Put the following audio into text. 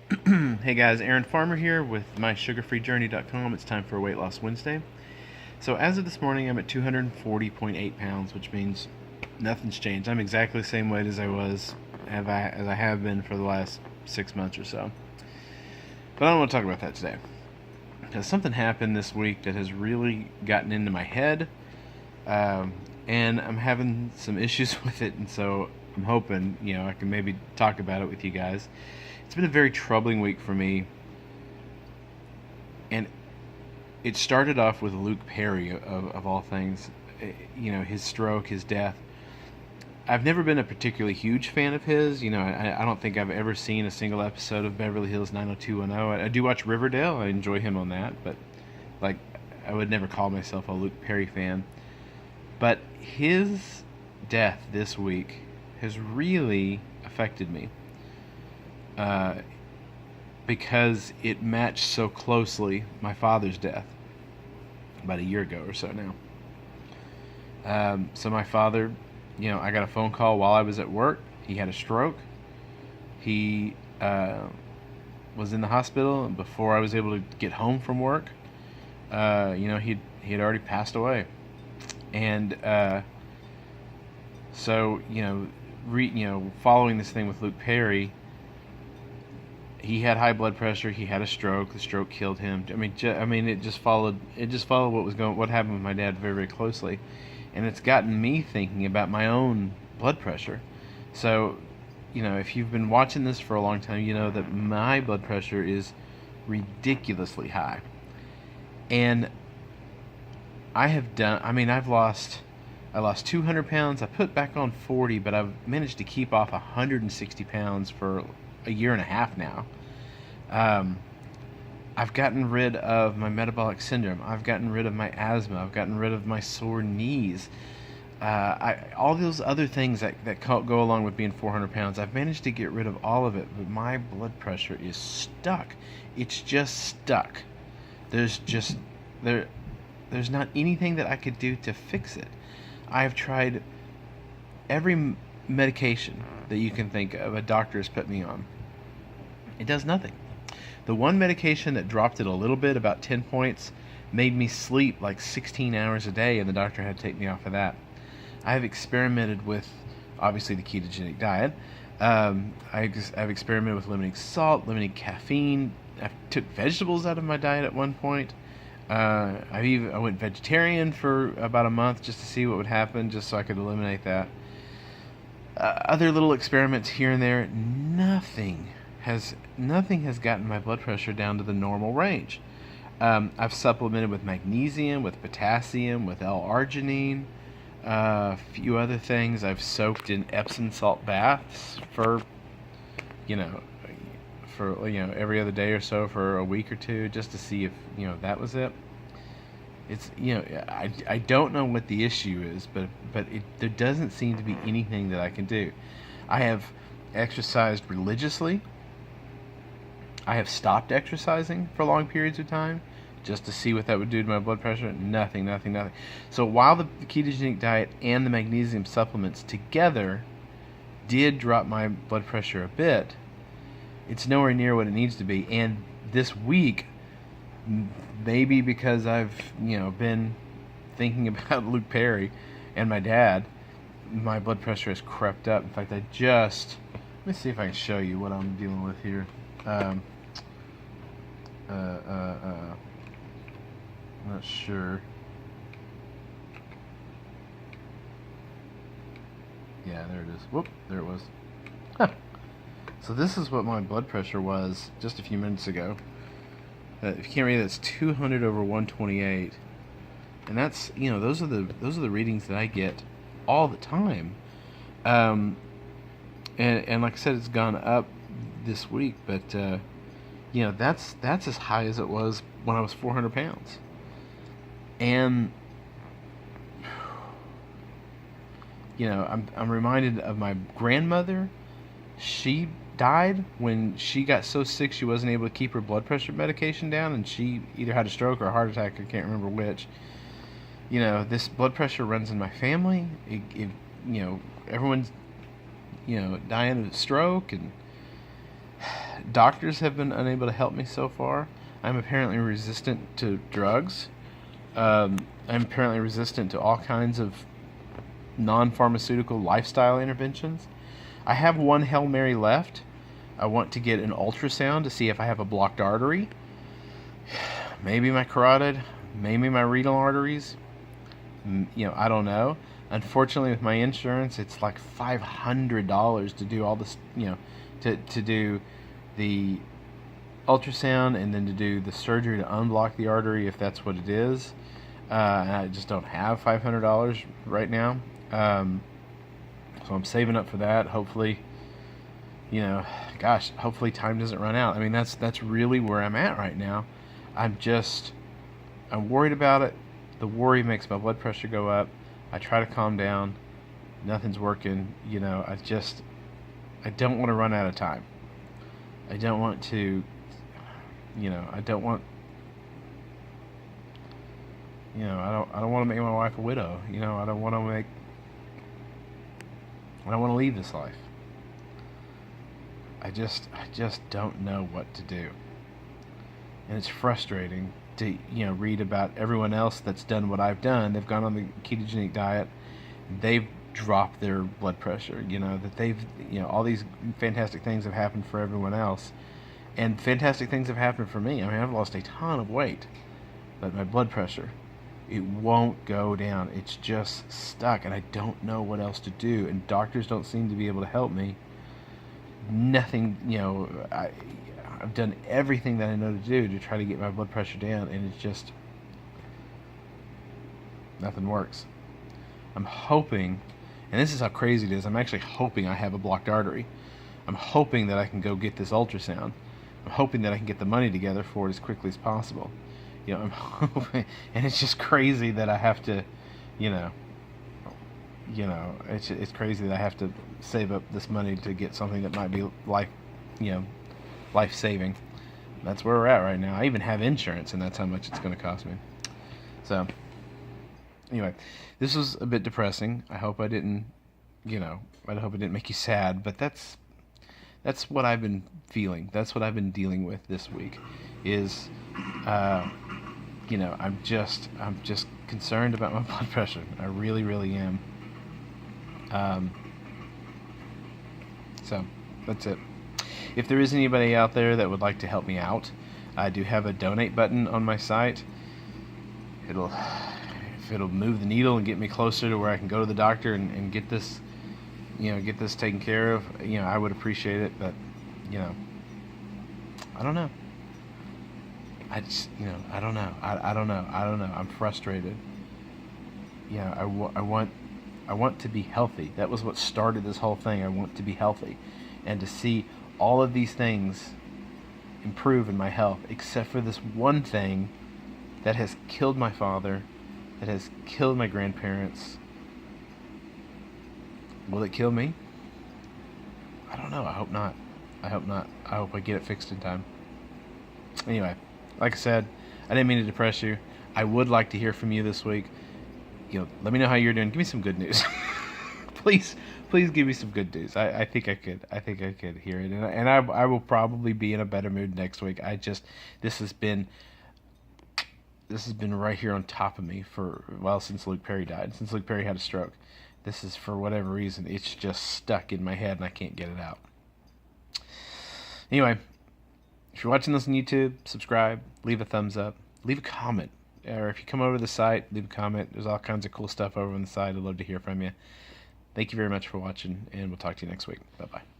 Hey guys, Aaron Farmer here with mysugarfreejourney.com. It's time for a Weight Loss Wednesday. So as of this morning, I'm at 240.8 pounds, which means nothing's changed. I'm exactly the same weight as I was, as I have been for the last 6 months or so. But I don't want to talk about that today, because something happened this week that has really gotten into my head, and I'm having some issues with it, and so I'm hoping, I can maybe talk about it with you guys. It's been a very troubling week for me, and it started off with Luke Perry, of all things. His stroke, his death. I've never been a particularly huge fan of his. I don't think I've ever seen a single episode of Beverly Hills 90210. I do watch Riverdale. I enjoy him on that, but like, I would never call myself a Luke Perry fan. But his death this week has really affected me. Because it matched so closely my father's death about a year ago or so now. So my father, I got a phone call while I was at work. He had a stroke. He was in the hospital, and before I was able to get home from work, he had already passed away. And so following this thing with Luke Perry, he had high blood pressure. He had a stroke. The stroke killed him. It just followed. It just followed what happened with my dad very, very closely, and it's gotten me thinking about my own blood pressure. So, if you've been watching this for a long time, you know that my blood pressure is ridiculously high, and I lost 200 pounds. I put back on 40, but I've managed to keep off 160 pounds for a year and a half now. I've gotten rid of my metabolic syndrome. I've gotten rid of my asthma. I've gotten rid of my sore knees. All those other things that go along with being 400 pounds, I've managed to get rid of all of it, but my blood pressure is stuck. It's just stuck. There's not anything that I could do to fix it. I've tried every medication that you can think of a doctor has put me on. It does nothing. The one medication that dropped it a little bit, about 10 points, made me sleep like 16 hours a day, and the doctor had to take me off of that. I have experimented with, obviously, the ketogenic diet. I've experimented with limiting salt, limiting caffeine. I took vegetables out of my diet at one point. I went vegetarian for about a month just to see what would happen, just so I could eliminate that. Other little experiments here and there. Nothing has gotten my blood pressure down to the normal range. I've supplemented with magnesium, with potassium, with L-arginine, a few other things. I've soaked in Epsom salt baths for every other day or so for a week or two, just to see if that was it. It's I don't know what the issue is, but there doesn't seem to be anything that I can do. I have exercised religiously. I have stopped exercising for long periods of time just to see what that would do to my blood pressure. Nothing. So while the ketogenic diet and the magnesium supplements together did drop my blood pressure a bit, it's nowhere near what it needs to be. And this week, maybe because I've been thinking about Luke Perry and my dad, my blood pressure has crept up. In fact, let me see if I can show you what I'm dealing with here. I'm not sure. Yeah, there it is. Whoop, there it was. Huh. So this is what my blood pressure was just a few minutes ago. If you can't read it, it's 200 over 128, and that's those are the readings that I get all the time. And like I said, it's gone up this week, but that's as high as it was when I was 400 pounds. And I'm reminded of my grandmother. She died when she got so sick she wasn't able to keep her blood pressure medication down, and she either had a stroke or a heart attack. I can't remember which. This blood pressure runs in my family. Everyone's dying of a stroke, and Doctors have been unable to help me so far. I'm apparently resistant to drugs. I'm apparently resistant to all kinds of non-pharmaceutical lifestyle interventions. I have one Hail Mary left. I want to get an ultrasound to see if I have a blocked artery. Maybe my carotid, maybe my renal arteries. I don't know. Unfortunately, with my insurance, it's like $500 to do all this, to do the ultrasound and then to do the surgery to unblock the artery if that's what it is. And I just don't have $500 right now. So I'm saving up for that. Hopefully, hopefully time doesn't run out. I mean, that's really where I'm at right now. I'm worried about it. The worry makes my blood pressure go up. I try to calm down. Nothing's working. I don't want to run out of time. I don't want to, I don't want to make my wife a widow. I don't want to leave this life. I just don't know what to do. And it's frustrating to, read about everyone else that's done what I've done. They've gone on the ketogenic diet. They've dropped their blood pressure, that they've, all these fantastic things have happened for everyone else. And fantastic things have happened for me. I mean, I've lost a ton of weight, but my blood pressure, it won't go down. It's just stuck, and I don't know what else to do. And doctors don't seem to be able to help me. Nothing, I've done everything that I know to do to try to get my blood pressure down, and it's just nothing works. I'm hoping, and this is how crazy it is, I'm actually hoping I have a blocked artery. I'm hoping that I can go get this ultrasound. I'm hoping that I can get the money together for it as quickly as possible. I'm hoping, and it's just crazy that I have to, it's crazy that I have to save up this money to get something that might be life-saving. That's where we're at right now. I even have insurance, and that's how much it's going to cost me. So, anyway, this was a bit depressing. I hope I didn't, I hope it didn't make you sad, but that's what I've been feeling. That's what I've been dealing with this week. Is, I'm just concerned about my blood pressure. I really, really am. So that's it. If there is anybody out there that would like to help me out, I do have a donate button on my site. If it'll move the needle and get me closer to where I can go to the doctor and get this, get this taken care of, I would appreciate it. But, I don't know. I don't know. I don't know. I'm frustrated. I want to be healthy. That was what started this whole thing. I want to be healthy. And to see all of these things improve in my health, except for this one thing that has killed my father, that has killed my grandparents. Will it kill me? I don't know. I hope not. I hope I get it fixed in time. Anyway, like I said, I didn't mean to depress you. I would like to hear from you this week. Let me know how you're doing. Give me some good news. Please give me some good news. I think I could hear it, and I will probably be in a better mood next week. This has been right here on top of me since Luke Perry died, since Luke Perry had a stroke. This is, for whatever reason, it's just stuck in my head and I can't get it out. Anyway, if you're watching this on YouTube, subscribe, leave a thumbs up, leave a comment. Or if you come over to the site, leave a comment. There's all kinds of cool stuff over on the site. I'd love to hear from you. Thank you very much for watching, and we'll talk to you next week. Bye-bye.